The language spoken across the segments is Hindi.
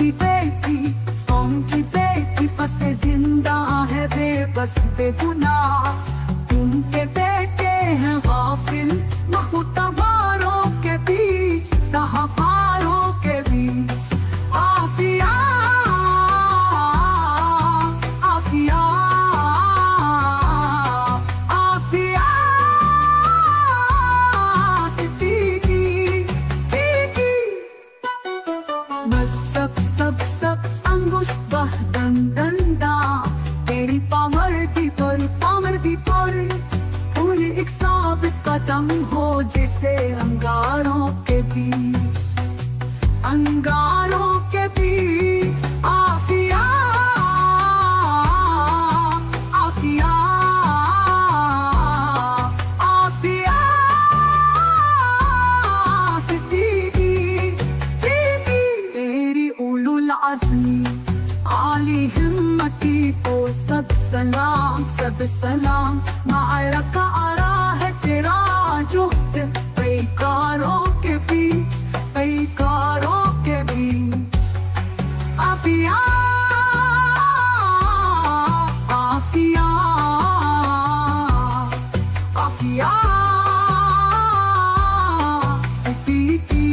कौन की बेटी बस जिंदा है बेबस बेगुनाह। उनके बेटे हैं गाफिल महतवारों के बीच, तहवारों के बीच। आफिया आफिया आफिया सिद्दीकी सब अंगुश बह दंदा तेरी पामर दी पर पूरी एक साबित कदम हो जिसे अंगारों के बीच आफिया आफिया आफिया सिद्दीकी तेरी उलुल अज़्मी आली हिम्मती को सब सलाम। मायरका आरा है तेरा जुहद पैकारों के बीच आफिया आफिया आफिया सिद्दीकी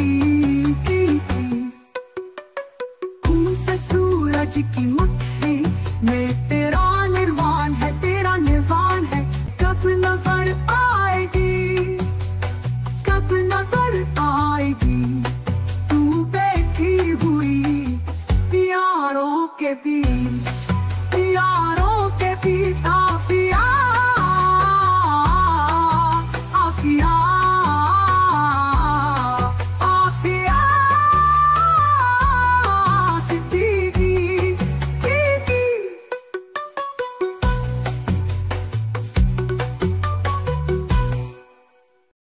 खून से सूरज की मुट्ठी में तेरा निर्वाण है, तेरा निर्वाण है। कब नजर आएगी तू बैठी हुई प्यारों के बीच